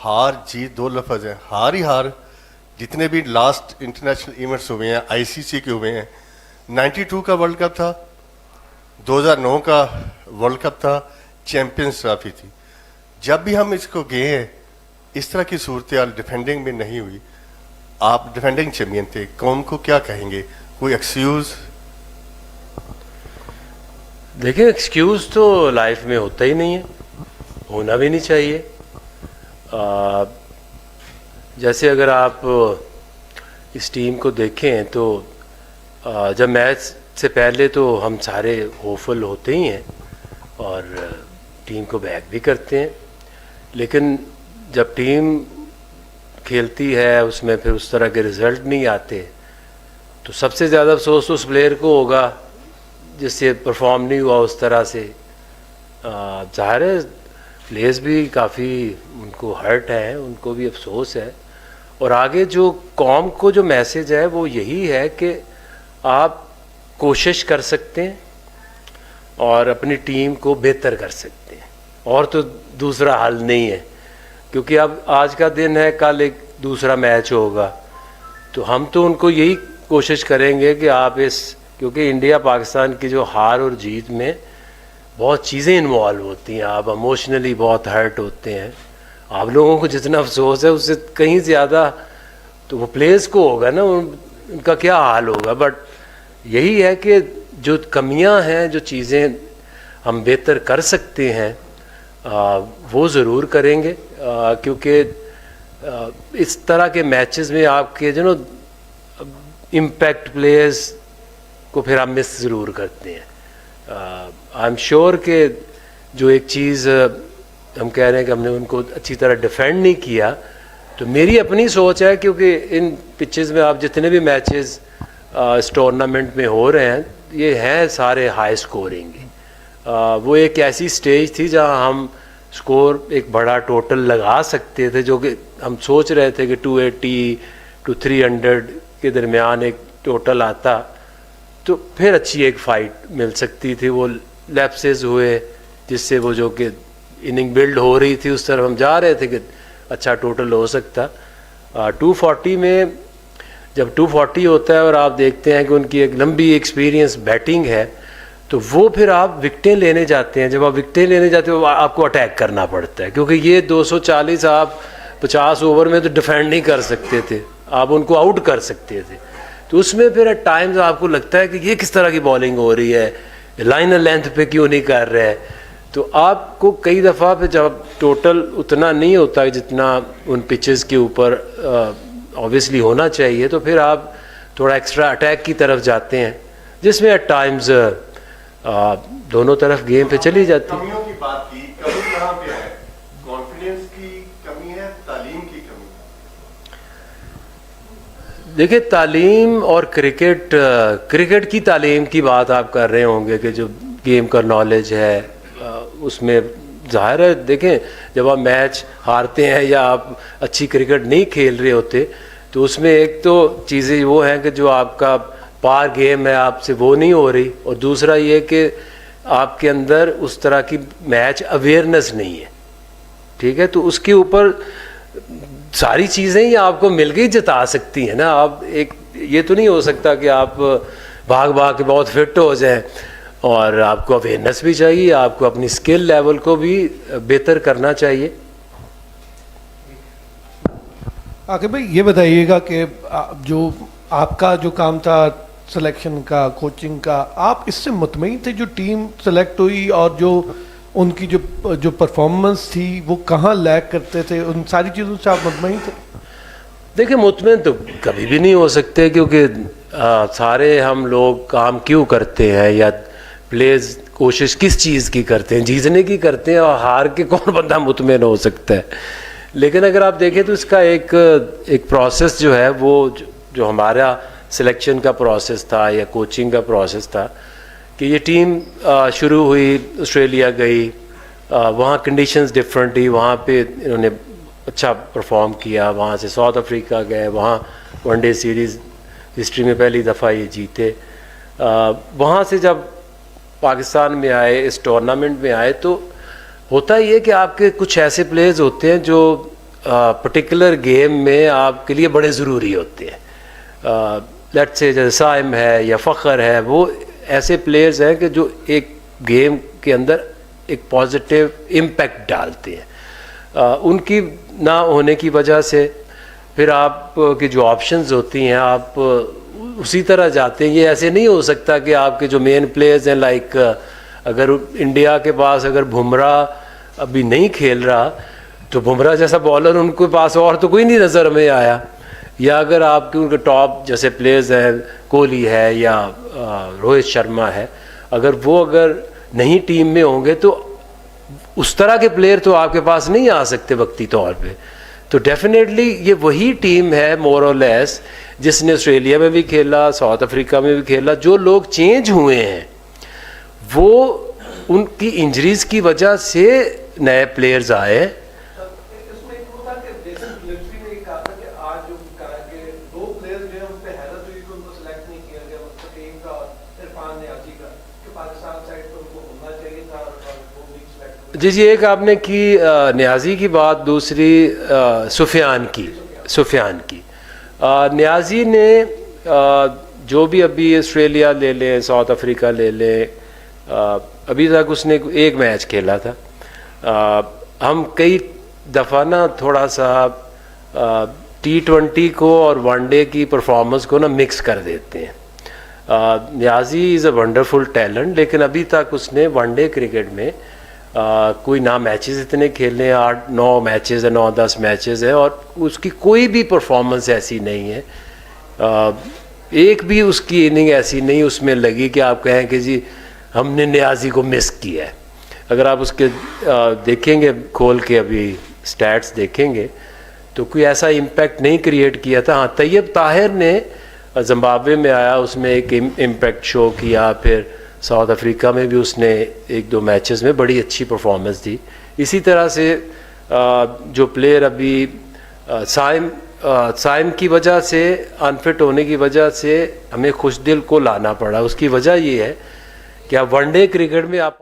हार जीत दो लफ्ज़ हैं, हार ही हार। जितने भी लास्ट इंटरनेशनल इवेंट्स हुए हैं, आईसीसी के हुए हैं, 92 का वर्ल्ड कप था, 2009 का वर्ल्ड कप था, चैंपियंस ट्रॉफी थी। जब भी हम इसको गए हैं, इस तरह की सूरत हाल डिफेंडिंग में नहीं हुई। आप डिफेंडिंग चैंपियन थे, कौम को क्या कहेंगे? कोई एक्सक्यूज़? देखिए, एक्सक्यूज़ तो लाइफ में होता ही नहीं है, होना भी नहीं चाहिए। जैसे अगर आप इस टीम को देखें तो जब मैच से पहले तो हम सारे होपफुल होते ही हैं और टीम को बैक भी करते हैं, लेकिन जब टीम खेलती है उसमें फिर उस तरह के रिज़ल्ट नहीं आते तो सबसे ज़्यादा अफसोस तो उस प्लेयर को होगा जिससे परफॉर्म नहीं हुआ उस तरह से। ज़ाहिर है प्लेयर्स भी काफ़ी उनको हर्ट है, उनको भी अफसोस है। और आगे जो कौम को जो मैसेज है वो यही है कि आप कोशिश कर सकते हैं और अपनी टीम को बेहतर कर सकते हैं, और तो दूसरा हल नहीं है। क्योंकि अब आज का दिन है, कल एक दूसरा मैच होगा, तो हम तो उनको यही कोशिश करेंगे कि आप क्योंकि इंडिया पाकिस्तान की जो हार और जीत में बहुत चीज़ें इन्वॉल्व होती हैं, आप इमोशनली बहुत हर्ट होते हैं। आप लोगों को जितना अफसोस है उससे कहीं ज़्यादा तो वो प्लेयर्स को होगा ना, उनका क्या हाल होगा। बट यही है कि जो कमियां हैं, जो चीज़ें हम बेहतर कर सकते हैं वो ज़रूर करेंगे, क्योंकि इस तरह के मैचेस में आपके जो नो इम्पैक्ट प्लेयर्स को फिर आप मिस ज़रूर करते हैं। आई एम श्योर कि जो एक चीज़ हम कह रहे हैं कि हमने उनको अच्छी तरह डिफेंड नहीं किया, तो मेरी अपनी सोच है, क्योंकि इन पिचेस में आप जितने भी मैचेस इस टूर्नामेंट में हो रहे हैं ये हैं सारे हाई स्कोरिंग। वो एक ऐसी स्टेज थी जहां हम स्कोर एक बड़ा टोटल लगा सकते थे, जो कि हम सोच रहे थे कि 280 to 300 के दरमियान एक टोटल आता तो फिर अच्छी एक फ़ाइट मिल सकती थी। वो लैप्सेस हुए जिससे वो जो कि इनिंग बिल्ड हो रही थी उस तरफ हम जा रहे थे कि अच्छा टोटल हो सकता। 240 में जब 240 होता है और आप देखते हैं कि उनकी एक लंबी एक्सपीरियंस बैटिंग है, तो वो फिर आप विकटें लेने जाते हैं। जब आप विकटें लेने जाते हो आपको अटैक करना पड़ता है, क्योंकि ये 240 आप 50 ओवर में तो डिफेंड नहीं कर सकते थे, आप उनको आउट कर सकते थे। तो उसमें फिर एट टाइम्स आपको लगता है कि ये किस तरह की बॉलिंग हो रही है, लाइनर लेंथ पे क्यों नहीं कर रहे हैं। तो आपको कई दफ़ा पे जब टोटल उतना नहीं होता जितना उन पिचेस के ऊपर ऑब्वियसली होना चाहिए, तो फिर आप थोड़ा एक्स्ट्रा अटैक की तरफ जाते हैं, जिसमें एट टाइम्स दोनों तरफ गेम पे चली जाती है। कमियों की बात की, कमी कहाँ पे है? कॉन्फिडेंस की कमी है, तालीम की कमी है? देखिए, तालीम और क्रिकेट की तालीम की बात आप कर रहे होंगे कि जो गेम का नॉलेज है उसमें ज़ाहिर है। देखें, जब आप मैच हारते हैं या आप अच्छी क्रिकेट नहीं खेल रहे होते तो उसमें एक तो चीज़ें वो हैं कि जो आपका पार गेम है आपसे वो नहीं हो रही, और दूसरा ये कि आपके अंदर उस तरह की मैच अवेयरनेस नहीं है। ठीक है, तो उसके ऊपर सारी चीज़ें ही आपको मिल के जिता सकती हैं ना। आप एक ये तो नहीं हो सकता कि आप भाग भाग के बहुत फिट हो जाएं, और आपको अवेयरनेस भी चाहिए, आपको अपनी स्किल लेवल को भी बेहतर करना चाहिए। आगे भाई ये बताइएगा कि जो आपका जो काम था सिलेक्शन का, कोचिंग का, आप इससे मुतमईन थे जो टीम सेलेक्ट हुई और जो उनकी जो परफॉर्मेंस थी वो कहाँ लैग करते थे, उन सारी चीज़ों से आप मुतमईन थे? देखिए, मुतमईन तो कभी भी नहीं हो सकते, क्योंकि सारे हम लोग काम क्यों करते हैं या प्लेयर्स कोशिश किस चीज़ की करते हैं, जीतने की करते हैं, और हार के कौन बंदा मुतमईन हो सकता है। लेकिन अगर आप देखें तो इसका एक प्रोसेस जो है वो जो हमारा सिलेक्शन का प्रोसेस था या कोचिंग का प्रोसेस था कि ये टीम शुरू हुई, ऑस्ट्रेलिया गई, वहाँ कंडीशंस डिफरेंट थी, वहाँ पे इन्होंने अच्छा परफॉर्म किया। वहाँ से साउथ अफ्रीका गए, वहाँ वनडे सीरीज़ हिस्ट्री में पहली दफ़ा ये जीते। वहाँ से जब पाकिस्तान में आए, इस टूर्नामेंट में आए, तो होता ही है कि आपके कुछ ऐसे प्लेयर्स होते हैं जो पर्टिकुलर गेम में आपके लिए बड़े ज़रूरी होते हैं। लेट्स से जैसे साइम है या फ़खर है, वो ऐसे प्लेयर्स हैं कि जो एक गेम के अंदर एक पॉजिटिव इम्पैक्ट डालते हैं। उनकी ना होने की वजह से फिर आप की जो ऑप्शंस होती हैं आप उसी तरह जाते हैं। ये ऐसे नहीं हो सकता कि आपके जो मेन प्लेयर्स हैं, लाइक अगर इंडिया के पास अगर बुमराह अभी नहीं खेल रहा तो बुमराह जैसा बॉलर उनके पास और तो कोई नहीं नज़र में आया, या अगर आपके उनके टॉप जैसे प्लेयर्स हैं, कोहली है या रोहित शर्मा है, अगर नहीं टीम में होंगे तो उस तरह के प्लेयर तो आपके पास नहीं आ सकते वक्ती तौर पे। तो डेफिनेटली ये वही टीम है मोर और लेस जिसने ऑस्ट्रेलिया में भी खेला, साउथ अफ्रीका में भी खेला। जो लोग चेंज हुए हैं वो उनकी इंजरीज की वजह से नए प्लेयर्स आए। इसमें एक होता कि जैसे मिलिट्री ने कहा था कि आज जो कहा कि दो प्लेयर्स जो है उन पे हैरत हुई कि उनको सिलेक्ट नहीं किया गया, मतलब टीम का और इरफान नियाजी का, कि पाकिस्तान साइड पर उनको होना चाहिए था और वो भी सिलेक्ट हुए। जी एक आपने की नियाजी की बात, दूसरी सुफियान की। नियाजी ने जो भी अभी ऑस्ट्रेलिया ले लें, साउथ अफ्रीका ले लें, अभी तक उसने एक मैच खेला था। हम कई दफ़ा ना थोड़ा सा T20 को और वनडे की परफॉर्मेंस को ना मिक्स कर देते हैं। Niyazi is a wonderful talent, लेकिन अभी तक उसने वनडे क्रिकेट में कोई ना मैचेस इतने खेले, 8-9 मैचेस है, 9-10 मैचेस है, और उसकी कोई भी परफॉर्मेंस ऐसी नहीं है, एक भी उसकी इनिंग ऐसी नहीं उसमें लगी कि आप कहें कि जी हमने नियाजी को मिस किया है। अगर आप उसके देखेंगे खोल के अभी स्टैट्स देखेंगे तो कोई ऐसा इम्पैक्ट नहीं क्रिएट किया था। हाँ, तैयब ताहिर ने जिम्बाब्वे में आया, उसमें एक इम्पैक्ट शो किया, फिर साउथ अफ्रीका में भी उसने 1-2 मैचेस में बड़ी अच्छी परफॉर्मेंस दी। इसी तरह से जो प्लेयर अभी साइम की वजह से, अनफिट होने की वजह से हमें खुशदिल को लाना पड़ा। उसकी वजह ये है कि आप वनडे क्रिकेट में आप